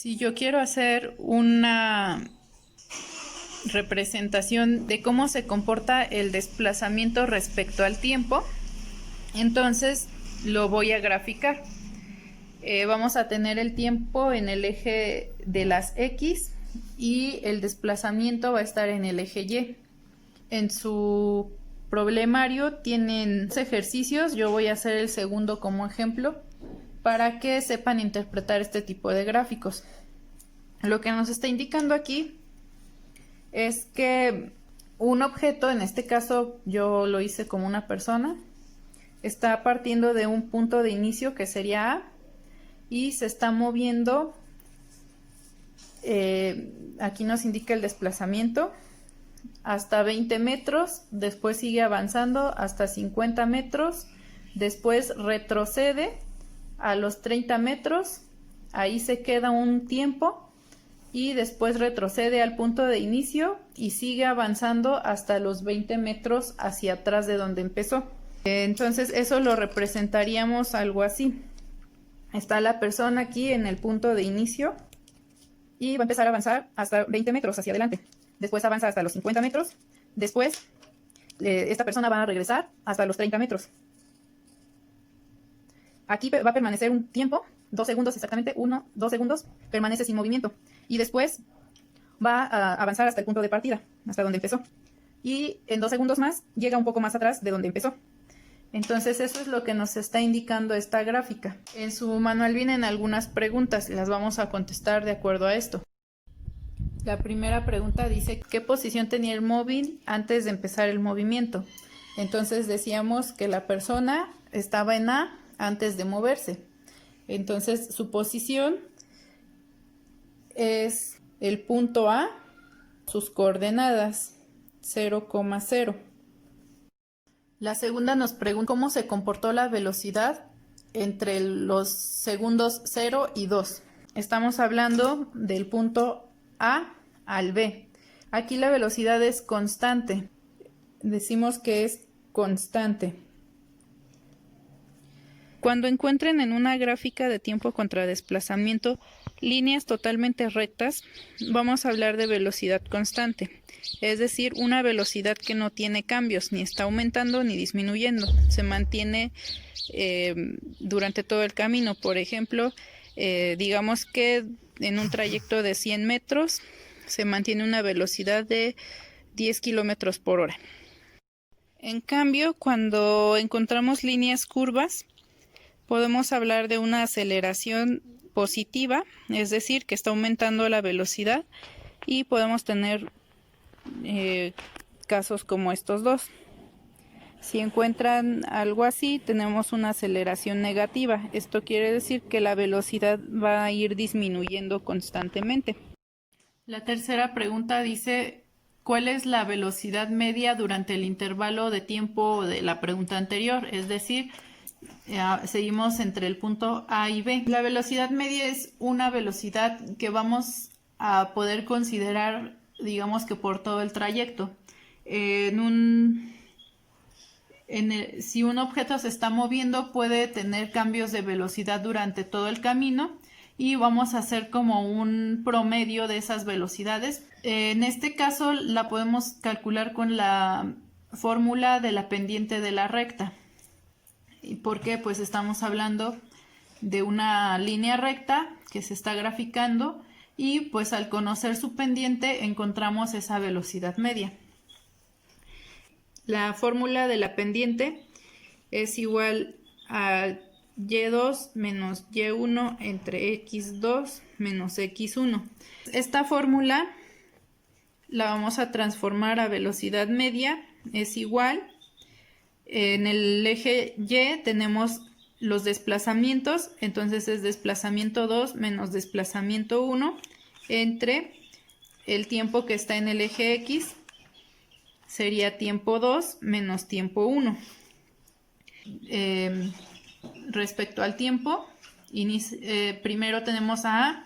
Si yo quiero hacer una representación de cómo se comporta el desplazamiento respecto al tiempo, entonces lo voy a graficar. Vamos a tener el tiempo en el eje de las X y el desplazamiento va a estar en el eje Y. En su problemario tienen ejercicios, yo voy a hacer el segundo como ejemplo para que sepan interpretar este tipo de gráficos. Lo que nos está indicando aquí es que un objeto, en este caso yo lo hice como una persona, está partiendo de un punto de inicio que sería A y se está moviendo, aquí nos indica el desplazamiento, hasta 20 metros, después sigue avanzando hasta 50 metros, después retrocede a los 30 metros, ahí se queda un tiempo y después retrocede al punto de inicio y sigue avanzando hasta los 20 metros hacia atrás de donde empezó. Entonces eso lo representaríamos algo así. Está la persona aquí en el punto de inicio y va a empezar a avanzar hasta 20 metros hacia adelante. Después avanza hasta los 50 metros. Después esta persona va a regresar hasta los 30 metros. Aquí va a permanecer un tiempo, 2 segundos exactamente, 1, 2 segundos, permanece sin movimiento. Y después va a avanzar hasta el punto de partida, hasta donde empezó. Y en 2 segundos más llega un poco más atrás de donde empezó. Entonces eso es lo que nos está indicando esta gráfica. En su manual vienen algunas preguntas, las vamos a contestar de acuerdo a esto. La primera pregunta dice, ¿qué posición tenía el móvil antes de empezar el movimiento? Entonces decíamos que la persona estaba en A antes de moverse. Entonces su posición es el punto A, sus coordenadas 0,0. La segunda nos pregunta cómo se comportó la velocidad entre los segundos 0 y 2. Estamos hablando del punto A al B. Aquí la velocidad es constante. Decimos que es constante. Cuando encuentren en una gráfica de tiempo contra desplazamiento líneas totalmente rectas, vamos a hablar de velocidad constante, es decir, una velocidad que no tiene cambios, ni está aumentando ni disminuyendo, se mantiene durante todo el camino. Por ejemplo, digamos que en un trayecto de 100 metros se mantiene una velocidad de 10 kilómetros por hora. En cambio, cuando encontramos líneas curvas, podemos hablar de una aceleración positiva, es decir, que está aumentando la velocidad, y podemos tener casos como estos dos. Si encuentran algo así, tenemos una aceleración negativa. Esto quiere decir que la velocidad va a ir disminuyendo constantemente. La tercera pregunta dice, ¿cuál es la velocidad media durante el intervalo de tiempo de la pregunta anterior? Es decir, seguimos entre el punto A y B. La velocidad media es una velocidad que vamos a poder considerar, digamos que por todo el trayecto. Si un objeto se está moviendo, puede tener cambios de velocidad durante todo el camino y vamos a hacer como un promedio de esas velocidades. En este caso la podemos calcular con la fórmula de la pendiente de la recta. ¿Y por qué? Pues estamos hablando de una línea recta que se está graficando y pues al conocer su pendiente encontramos esa velocidad media. La fórmula de la pendiente es igual a y2 menos y1 entre x2 menos x1. Esta fórmula la vamos a transformar a velocidad media, es igual. En el eje Y tenemos los desplazamientos, entonces es desplazamiento 2 menos desplazamiento 1 entre el tiempo que está en el eje X, sería tiempo 2 menos tiempo 1. Respecto al tiempo, primero tenemos a A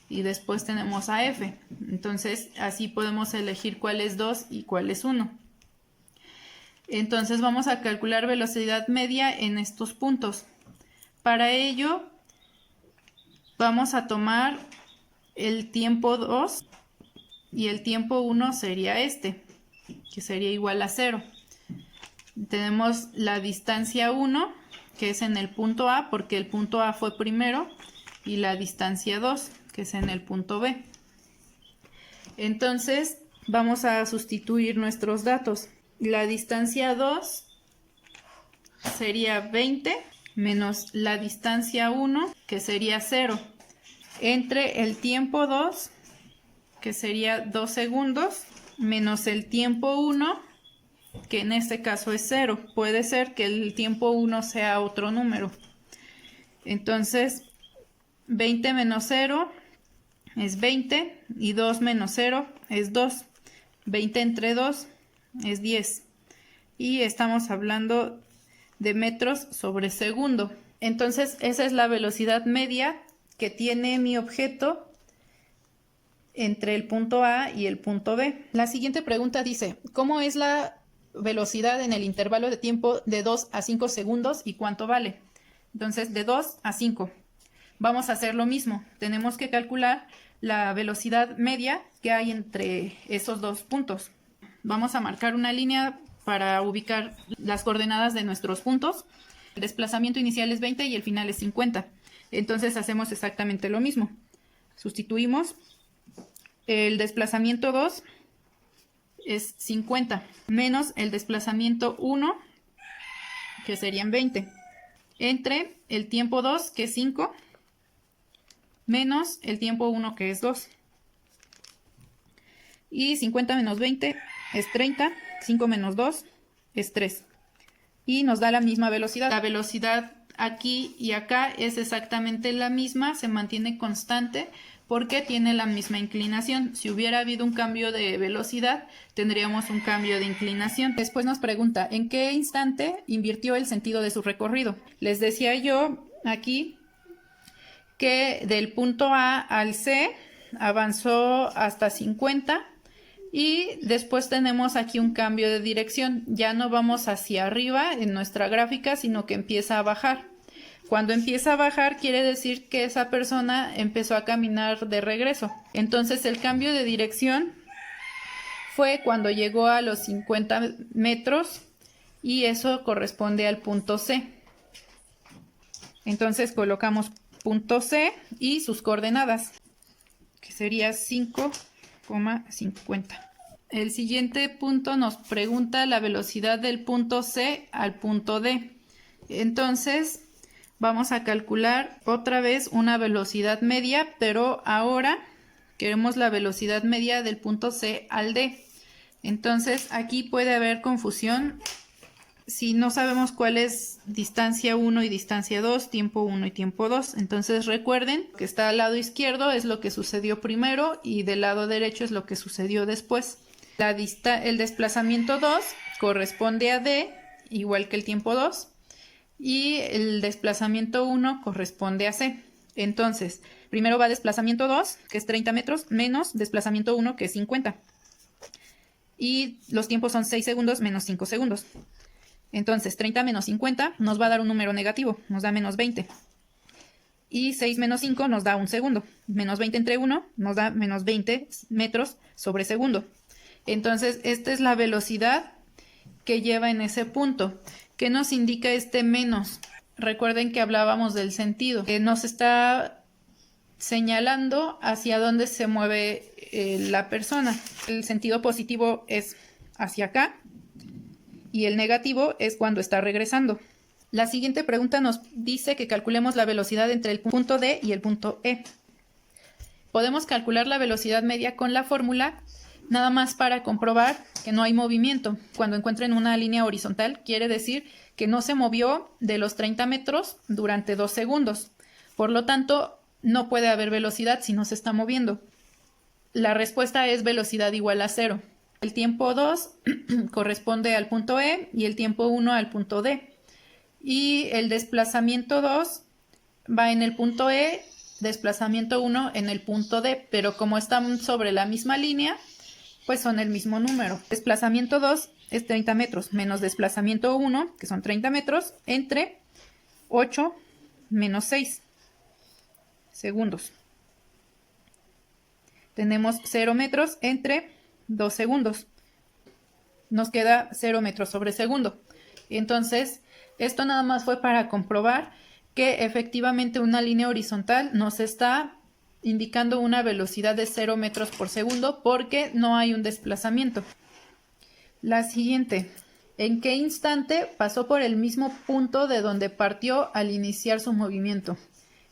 y después tenemos a F, entonces así podemos elegir cuál es 2 y cuál es 1. Entonces vamos a calcular velocidad media en estos puntos. Para ello vamos a tomar el tiempo 2 y el tiempo 1 sería este, que sería igual a 0. Tenemos la distancia 1, que es en el punto A, porque el punto A fue primero, y la distancia 2, que es en el punto B. Entonces, vamos a sustituir nuestros datos. La distancia 2 sería 20 menos la distancia 1, que sería 0, entre el tiempo 2, que sería 2 segundos, menos el tiempo 1, que en este caso es 0. Puede ser que el tiempo 1 sea otro número. Entonces, 20 menos 0 es 20 y 2 menos 0 es 2. 20 entre 2 es 10. Y estamos hablando de metros sobre segundo. Entonces, esa es la velocidad media que tiene mi objeto entre el punto A y el punto B. La siguiente pregunta dice, ¿cómo es la velocidad en el intervalo de tiempo de 2 a 5 segundos y cuánto vale? Entonces, de 2 a 5. Vamos a hacer lo mismo. Tenemos que calcular la velocidad media que hay entre esos dos puntos. Vamos a marcar una línea para ubicar las coordenadas de nuestros puntos. El desplazamiento inicial es 20 y el final es 50. Entonces hacemos exactamente lo mismo. Sustituimos. El desplazamiento 2 es 50 menos el desplazamiento 1, que serían 20, entre el tiempo 2, que es 5, menos el tiempo 1, que es 2. Y 50 menos 20 es 30, 5 menos 2 es 3. Y nos da la misma velocidad. La velocidad aquí y acá es exactamente la misma, se mantiene constante porque tiene la misma inclinación. Si hubiera habido un cambio de velocidad, tendríamos un cambio de inclinación. Después nos pregunta, ¿en qué instante invirtió el sentido de su recorrido? Les decía yo aquí que del punto A al C avanzó hasta 50 y después tenemos aquí un cambio de dirección. Ya no vamos hacia arriba en nuestra gráfica, sino que empieza a bajar. Cuando empieza a bajar quiere decir que esa persona empezó a caminar de regreso. Entonces el cambio de dirección fue cuando llegó a los 50 metros y eso corresponde al punto C. Entonces colocamos punto C y sus coordenadas, que sería 5,50. El siguiente punto nos pregunta la velocidad del punto C al punto D. Entonces vamos a calcular otra vez una velocidad media, pero ahora queremos la velocidad media del punto C al D. Entonces aquí puede haber confusión si no sabemos cuál es distancia 1 y distancia 2, tiempo 1 y tiempo 2. Entonces recuerden que está al lado izquierdo es lo que sucedió primero y del lado derecho es lo que sucedió después. El desplazamiento 2 corresponde a D, igual que el tiempo 2. Y el desplazamiento 1 corresponde a C. Entonces, primero va desplazamiento 2, que es 30 metros, menos desplazamiento 1, que es 50. Y los tiempos son 6 segundos menos 5 segundos. Entonces, 30 menos 50 nos va a dar un número negativo, nos da menos 20. Y 6 menos 5 nos da un segundo. Menos 20 entre 1 nos da menos 20 metros sobre segundo. Entonces, esta es la velocidad que lleva en ese punto. ¿Qué nos indica este menos? Recuerden que hablábamos del sentido, que nos está señalando hacia dónde se mueve la persona. El sentido positivo es hacia acá y el negativo es cuando está regresando. La siguiente pregunta nos dice que calculemos la velocidad entre el punto D y el punto E. Podemos calcular la velocidad media con la fórmula, nada más para comprobar que no hay movimiento. Cuando encuentren una línea horizontal, quiere decir que no se movió de los 30 metros durante 2 segundos. Por lo tanto, no puede haber velocidad si no se está moviendo. La respuesta es velocidad igual a 0. El tiempo 2 corresponde al punto E y el tiempo 1 al punto D. Y el desplazamiento 2 va en el punto E, desplazamiento 1 en el punto D, pero como están sobre la misma línea, pues son el mismo número. Desplazamiento 2 es 30 metros menos desplazamiento 1, que son 30 metros, entre 8 menos 6 segundos. Tenemos 0 metros entre 2 segundos. Nos queda 0 metros sobre segundo. Entonces, esto nada más fue para comprobar que efectivamente una línea horizontal nos está indicando una velocidad de 0 metros por segundo porque no hay un desplazamiento. La siguiente, ¿en qué instante pasó por el mismo punto de donde partió al iniciar su movimiento?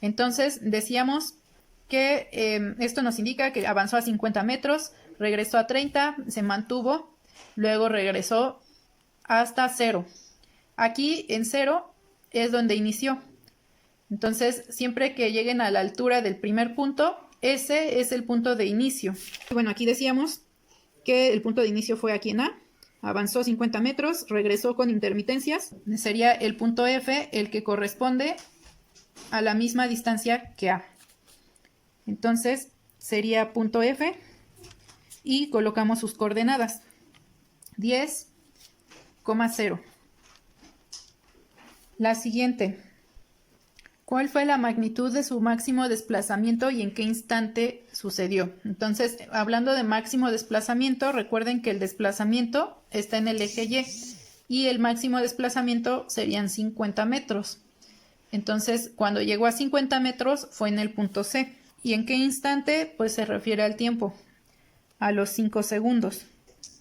Entonces decíamos que esto nos indica que avanzó a 50 metros, regresó a 30, se mantuvo, luego regresó hasta 0. Aquí en 0 es donde inició. Entonces, siempre que lleguen a la altura del primer punto, ese es el punto de inicio. Bueno, aquí decíamos que el punto de inicio fue aquí en A. Avanzó 50 metros, regresó con intermitencias. Sería el punto F el que corresponde a la misma distancia que A. Entonces, sería punto F y colocamos sus coordenadas. 10,0. La siguiente. ¿Cuál fue la magnitud de su máximo desplazamiento y en qué instante sucedió? Entonces, hablando de máximo desplazamiento, recuerden que el desplazamiento está en el eje Y y el máximo desplazamiento serían 50 metros. Entonces, cuando llegó a 50 metros fue en el punto C. ¿Y en qué instante? Pues se refiere al tiempo, a los 5 segundos.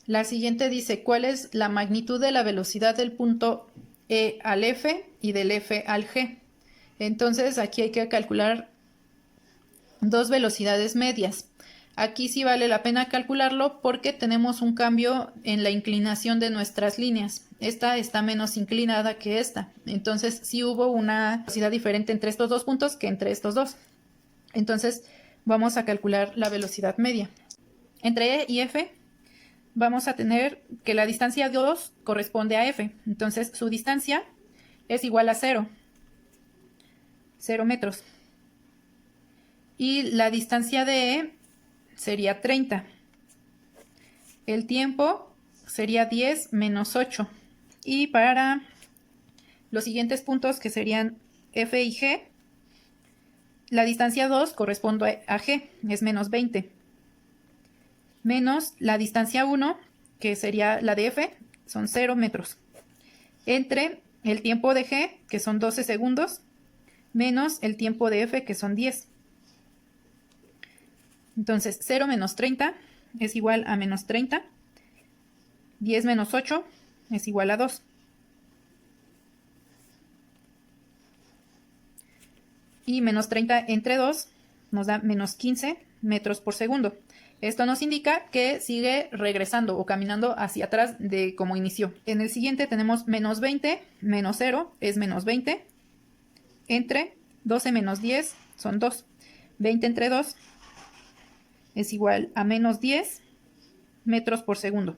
La siguiente dice, ¿cuál es la magnitud de la velocidad del punto E al F y del F al G? Entonces aquí hay que calcular dos velocidades medias. Aquí sí vale la pena calcularlo porque tenemos un cambio en la inclinación de nuestras líneas. Esta está menos inclinada que esta. Entonces sí hubo una velocidad diferente entre estos dos puntos que entre estos dos. Entonces vamos a calcular la velocidad media. Entre E y F vamos a tener que la distancia 2 corresponde a F. Entonces su distancia es igual a 0. 0 metros. Y la distancia de E sería 30. El tiempo sería 10 menos 8. Y para los siguientes puntos que serían F y G, la distancia 2 corresponde a G, es menos 20. Menos la distancia 1, que sería la de F, son 0 metros. Entre el tiempo de G, que son 12 segundos, menos el tiempo de F, que son 10. Entonces, 0 menos 30 es igual a menos 30. 10 menos 8 es igual a 2. Y menos 30 entre 2 nos da menos 15 metros por segundo. Esto nos indica que sigue regresando o caminando hacia atrás de como inició. En el siguiente tenemos menos 20, menos 0 es menos 20. Entre 12 menos 10 son 2. 20 entre 2 es igual a menos 10 metros por segundo.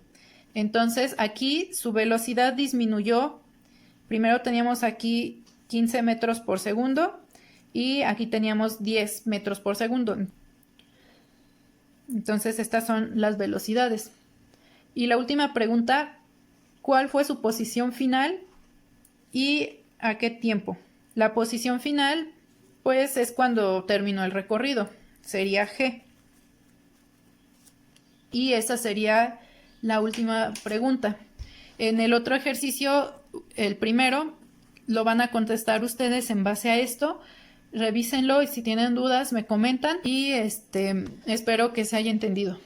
Entonces aquí su velocidad disminuyó. Primero teníamos aquí 15 metros por segundo y aquí teníamos 10 metros por segundo. Entonces estas son las velocidades. Y la última pregunta, ¿cuál fue su posición final y a qué tiempo? La posición final, pues, es cuando terminó el recorrido. Sería G. Y esa sería la última pregunta. En el otro ejercicio, el primero, lo van a contestar ustedes en base a esto. Revísenlo y si tienen dudas me comentan y espero que se haya entendido.